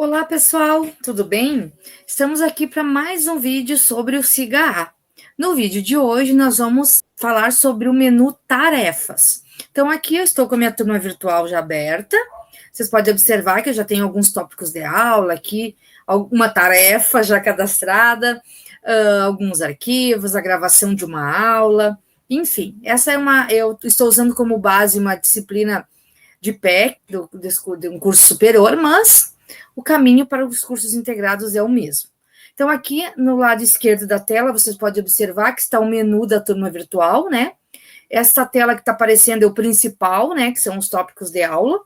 Olá, pessoal, tudo bem? Estamos aqui para mais um vídeo sobre o SIGA. No vídeo de hoje, nós vamos falar sobre o menu tarefas. Então, aqui eu estou com a minha turma virtual já aberta. Vocês podem observar que eu já tenho alguns tópicos de aula aqui, alguma tarefa já cadastrada, alguns arquivos, a gravação de uma aula. Enfim, eu estou usando como base uma disciplina de PEC, de um curso superior, mas o caminho para os cursos integrados é o mesmo. Então, aqui no lado esquerdo da tela, vocês podem observar que está o menu da turma virtual, né? Esta tela que está aparecendo é o principal, né? Que são os tópicos de aula.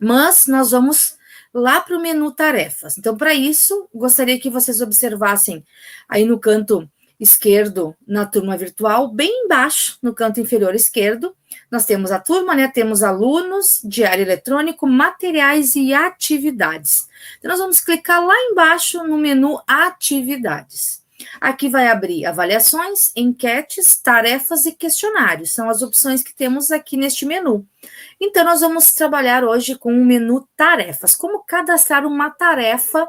Mas nós vamos lá para o menu tarefas. Então, para isso, gostaria que vocês observassem aí no canto esquerdo, na turma virtual, bem embaixo, no canto inferior esquerdo, nós temos a turma, né? Temos alunos, diário eletrônico, materiais e atividades. Então, nós vamos clicar lá embaixo no menu atividades. Aqui vai abrir avaliações, enquetes, tarefas e questionários. São as opções que temos aqui neste menu. Então, nós vamos trabalhar hoje com o menu tarefas. Como cadastrar uma tarefa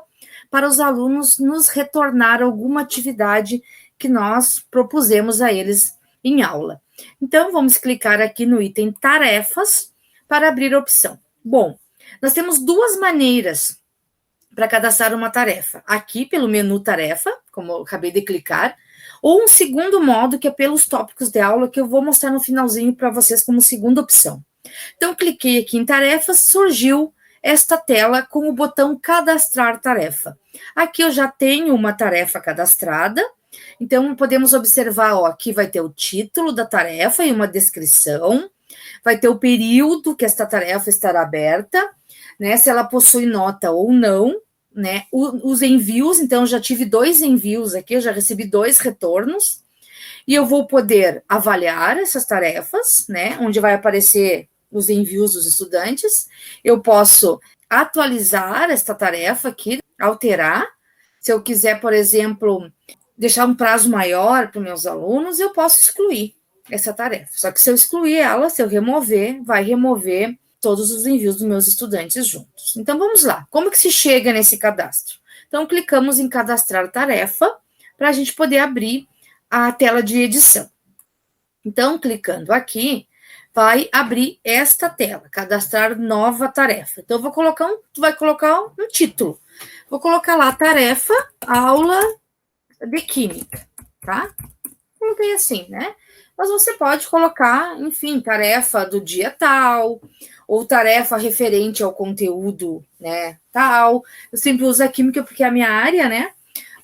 para os alunos nos retornar alguma atividade que nós propusemos a eles em aula. Então, vamos clicar aqui no item tarefas para abrir a opção. Bom, nós temos duas maneiras para cadastrar uma tarefa. Aqui pelo menu tarefa, como eu acabei de clicar, ou um segundo modo que é pelos tópicos de aula que eu vou mostrar no finalzinho para vocês como segunda opção. Então, cliquei aqui em tarefas, surgiu esta tela com o botão cadastrar tarefa. Aqui eu já tenho uma tarefa cadastrada, então podemos observar, ó, aqui vai ter o título da tarefa e uma descrição, vai ter o período que esta tarefa estará aberta, né, se ela possui nota ou não, né, os envios, então eu já tive 2 envios aqui, eu já recebi 2 retornos, e eu vou poder avaliar essas tarefas, né, onde vai aparecer os envios dos estudantes. Eu posso atualizar esta tarefa aqui, alterar. Se eu quiser, por exemplo, deixar um prazo maior para os meus alunos, eu posso excluir essa tarefa. Só que se eu excluir ela, se eu remover, vai remover todos os envios dos meus estudantes juntos. Então, vamos lá. Como que se chega nesse cadastro? Então, clicamos em cadastrar tarefa para a gente poder abrir a tela de edição. Então, clicando aqui, vai abrir esta tela, cadastrar nova tarefa. Então, tu vai colocar um título. Vou colocar lá, tarefa, aula de química, tá? Coloquei assim, né? Mas você pode colocar, enfim, tarefa do dia tal, ou tarefa referente ao conteúdo, né, tal. Eu sempre uso a química porque é a minha área, né?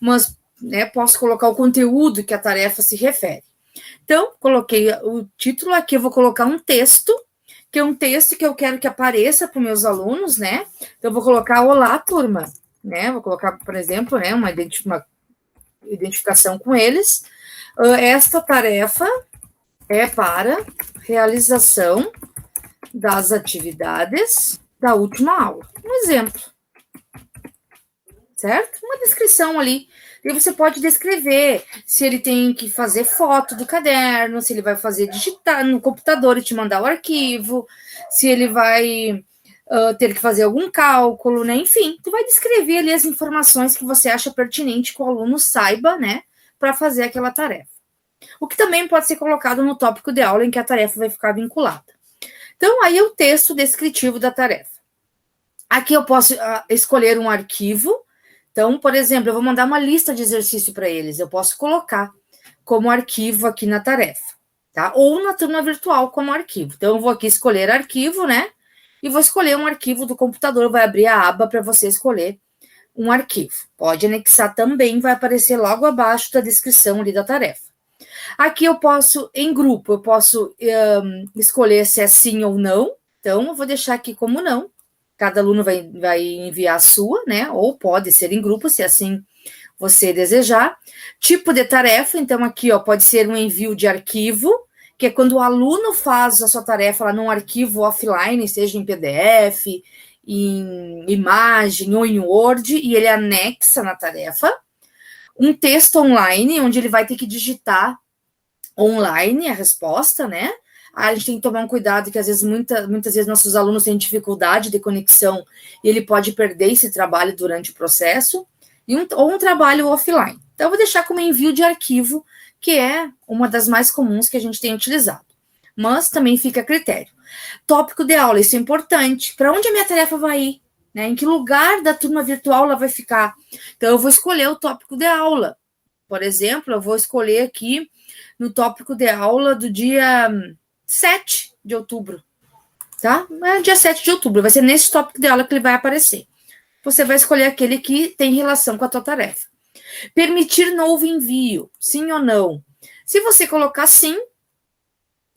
Mas, né, posso colocar o conteúdo que a tarefa se refere. Então, coloquei o título aqui, eu vou colocar um texto, que é um texto que eu quero que apareça para os meus alunos, né? Então, eu vou colocar olá, turma, né? Vou colocar, por exemplo, né, uma identificação com eles. Esta tarefa é para realização das atividades da última aula. Um exemplo, certo? Uma descrição ali. E você pode descrever se ele tem que fazer foto do caderno, se ele vai fazer digitar no computador e te mandar o arquivo, se ele vai ter que fazer algum cálculo, né? Enfim, tu vai descrever ali as informações que você acha pertinente que o aluno saiba, né, para fazer aquela tarefa. O que também pode ser colocado no tópico de aula em que a tarefa vai ficar vinculada. Então, aí é o texto descritivo da tarefa. Aqui eu posso escolher um arquivo. Então, por exemplo, eu vou mandar uma lista de exercício para eles. Eu posso colocar como arquivo aqui na tarefa, tá? Ou na turma virtual como arquivo. Então, eu vou aqui escolher arquivo, né? E vou escolher um arquivo do computador. Vai abrir a aba para você escolher um arquivo. Pode anexar também, vai aparecer logo abaixo da descrição ali da tarefa. Aqui eu posso, em grupo, eu posso escolher se é sim ou não. Então, eu vou deixar aqui como não. Cada aluno vai enviar a sua, né? Ou pode ser em grupo, se assim você desejar. Tipo de tarefa, então aqui, ó, pode ser um envio de arquivo, que é quando o aluno faz a sua tarefa lá num arquivo offline, seja em PDF, em imagem ou em Word, e ele anexa na tarefa. Um texto online, onde ele vai ter que digitar online a resposta, né? A gente tem que tomar um cuidado que, às vezes, muitas vezes, nossos alunos têm dificuldade de conexão e ele pode perder esse trabalho durante o processo, ou um trabalho offline. Então, eu vou deixar como envio de arquivo, que é uma das mais comuns que a gente tem utilizado. Mas também fica a critério. Tópico de aula, isso é importante. Para onde a minha tarefa vai ir? Né? Em que lugar da turma virtual ela vai ficar? Então, eu vou escolher o tópico de aula. Por exemplo, eu vou escolher aqui no tópico de aula do dia 7 de outubro. Tá? É dia 7 de outubro. Vai ser nesse tópico de aula que ele vai aparecer. Você vai escolher aquele que tem relação com a tua tarefa. Permitir novo envio, sim ou não? Se você colocar sim,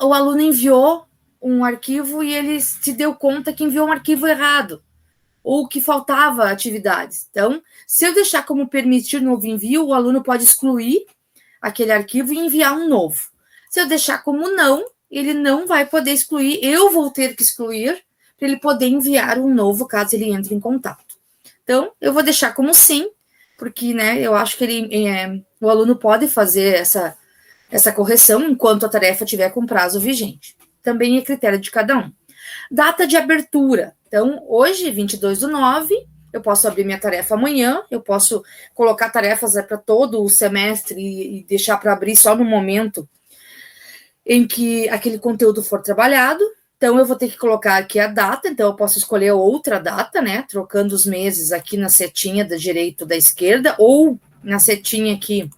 o aluno enviou um arquivo e ele se deu conta que enviou um arquivo errado, ou que faltava atividades. Então, se eu deixar como permitir novo envio, o aluno pode excluir aquele arquivo e enviar um novo. Se eu deixar como não, ele não vai poder excluir, eu vou ter que excluir, para ele poder enviar um novo, caso ele entre em contato. Então, eu vou deixar como sim, porque, né, eu acho que o aluno pode fazer essa correção enquanto a tarefa tiver com prazo vigente. Também é critério de cada um. Data de abertura. Então, hoje, 22/9, eu posso abrir minha tarefa amanhã, eu posso colocar tarefas para todo o semestre e deixar para abrir só no momento em que aquele conteúdo for trabalhado. Então, eu vou ter que colocar aqui a data, então eu posso escolher outra data, né, trocando os meses aqui na setinha da direita ou da esquerda, ou na setinha aqui,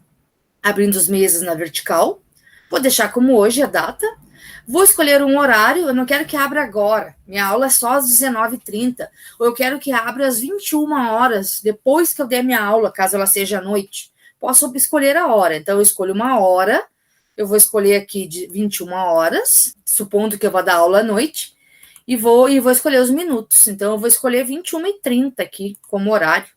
abrindo os meses na vertical. Vou deixar como hoje a data. Vou escolher um horário, eu não quero que abra agora, minha aula é só às 19h30, ou eu quero que abra às 21h, depois que eu der minha aula, caso ela seja à noite. Posso escolher a hora, então eu escolho uma hora, eu vou escolher aqui de 21h, supondo que eu vou dar aula à noite, e vou escolher os minutos, então eu vou escolher 21h30 aqui como horário,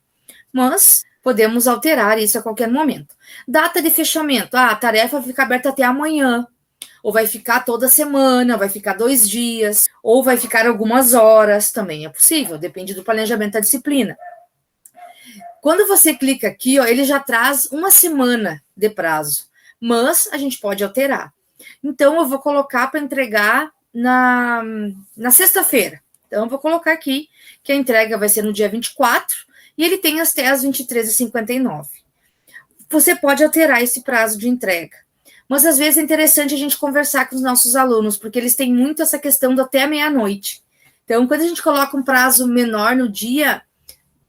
mas podemos alterar isso a qualquer momento. Data de fechamento, a tarefa fica aberta até amanhã, ou vai ficar toda semana, vai ficar 2 dias, ou vai ficar algumas horas, também é possível, depende do planejamento da disciplina. Quando você clica aqui, ó, ele já traz uma semana de prazo, mas a gente pode alterar. Então, eu vou colocar para entregar na sexta-feira. Então, eu vou colocar aqui que a entrega vai ser no dia 24, e ele tem até as 23h59. Você pode alterar esse prazo de entrega. Mas, às vezes, é interessante a gente conversar com os nossos alunos, porque eles têm muito essa questão do até meia-noite. Então, quando a gente coloca um prazo menor no dia,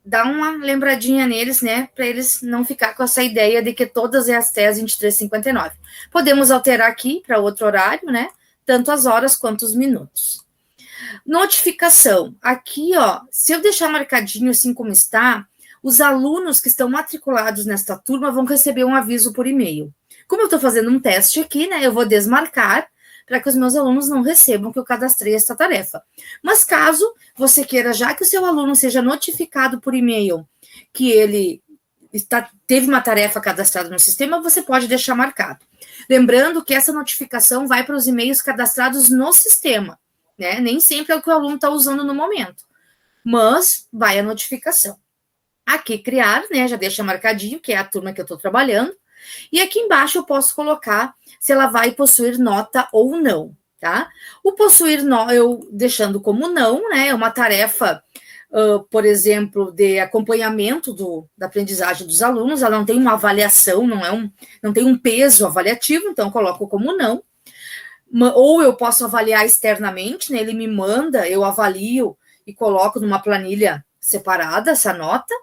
dá uma lembradinha neles, né, para eles não ficar com essa ideia de que todas é até as 23h59. Podemos alterar aqui para outro horário, né, tanto as horas quanto os minutos. Notificação. Aqui, ó, se eu deixar marcadinho assim como está, os alunos que estão matriculados nesta turma vão receber um aviso por e-mail. Como eu estou fazendo um teste aqui, né, eu vou desmarcar para que os meus alunos não recebam que eu cadastrei essa tarefa. Mas caso você queira, já que o seu aluno seja notificado por e-mail que ele teve uma tarefa cadastrada no sistema, você pode deixar marcado. Lembrando que essa notificação vai para os e-mails cadastrados no sistema, né? Nem sempre é o que o aluno está usando no momento, mas vai a notificação. Aqui, criar, né? Já deixa marcadinho, que é a turma que eu estou trabalhando. E aqui embaixo eu posso colocar se ela vai possuir nota ou não, tá? O possuir nota, eu deixando como não, né? É uma tarefa, por exemplo, de acompanhamento da aprendizagem dos alunos, ela não tem uma avaliação, não tem um peso avaliativo, então eu coloco como não. Ou eu posso avaliar externamente, né? Ele me manda, eu avalio e coloco numa planilha separada essa nota,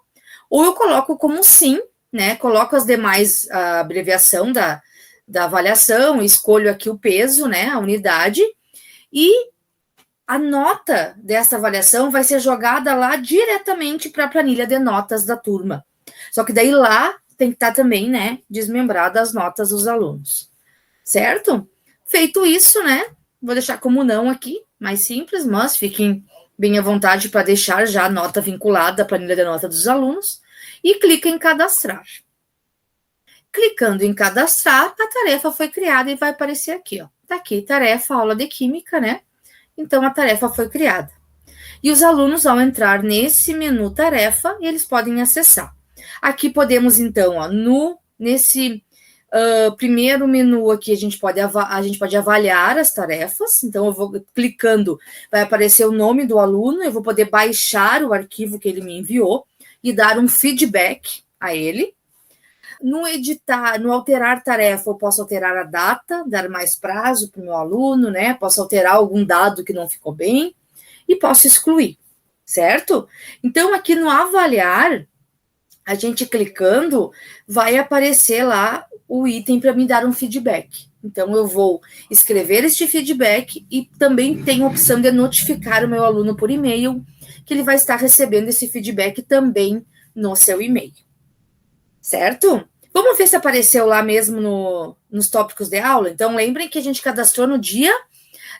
ou eu coloco como sim, né? Coloco as demais, a abreviação da avaliação, escolho aqui o peso, né? A unidade, e a nota dessa avaliação vai ser jogada lá diretamente para a planilha de notas da turma. Só que daí lá tem que estar também, né? Desmembrada as notas dos alunos. Certo? Feito isso, né? Vou deixar como não aqui, mais simples, mas fiquem bem à vontade para deixar já a nota vinculada à planilha de nota dos alunos. E clica em cadastrar. Clicando em cadastrar, a tarefa foi criada e vai aparecer aqui, ó. Tá aqui, tarefa, aula de química, né? Então, a tarefa foi criada. E os alunos, ao entrar nesse menu tarefa, eles podem acessar. Aqui podemos, então, ó, nesse Primeiro menu aqui, a gente pode avaliar as tarefas. Então, eu vou clicando, vai aparecer o nome do aluno, eu vou poder baixar o arquivo que ele me enviou e dar um feedback a ele. No editar, no alterar tarefa, eu posso alterar a data, dar mais prazo para o meu aluno, né? Posso alterar algum dado que não ficou bem e posso excluir, certo? Então, aqui no avaliar, a gente clicando, vai aparecer lá o item para me dar um feedback. Então, eu vou escrever este feedback e também tem a opção de notificar o meu aluno por e-mail, que ele vai estar recebendo esse feedback também no seu e-mail. Certo? Vamos ver se apareceu lá mesmo nos tópicos de aula. Então, lembrem que a gente cadastrou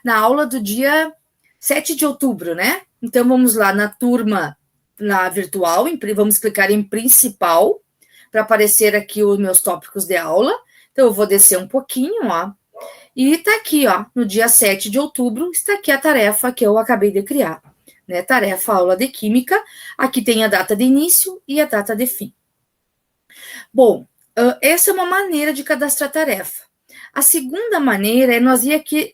na aula do dia 7 de outubro, né? Então, vamos lá na turma, na virtual, vamos clicar em principal, para aparecer aqui os meus tópicos de aula. Então, eu vou descer um pouquinho, ó. E tá aqui, ó, no dia 7 de outubro, está aqui a tarefa que eu acabei de criar, né? Tarefa aula de Química. Aqui tem a data de início e a data de fim. Bom, essa é uma maneira de cadastrar tarefa. A segunda maneira é nós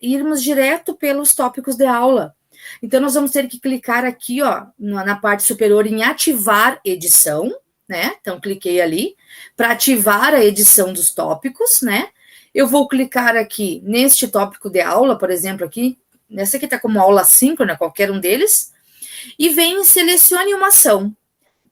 irmos direto pelos tópicos de aula. Então, nós vamos ter que clicar aqui, ó, na parte superior em ativar edição, né? Então, cliquei ali para ativar a edição dos tópicos, né? Eu vou clicar aqui neste tópico de aula, por exemplo, aqui, nessa aqui está como aula síncrona, qualquer um deles, e vem em selecione uma ação.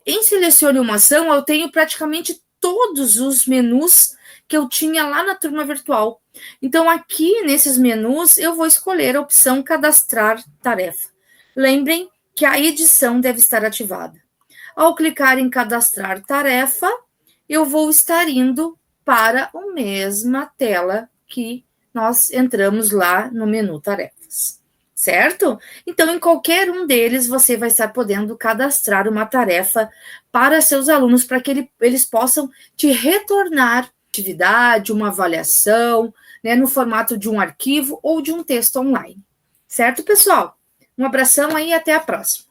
Em selecione uma ação, eu tenho praticamente todos os menus que eu tinha lá na turma virtual. Então, aqui nesses menus, eu vou escolher a opção cadastrar tarefa. Lembrem que a edição deve estar ativada. Ao clicar em cadastrar tarefa, eu vou estar indo para a mesma tela que nós entramos lá no menu tarefas. Certo? Então, em qualquer um deles, você vai estar podendo cadastrar uma tarefa para seus alunos, para que eles possam te retornar atividade, uma avaliação, né, no formato de um arquivo ou de um texto online. Certo, pessoal? Um abração aí e até a próxima.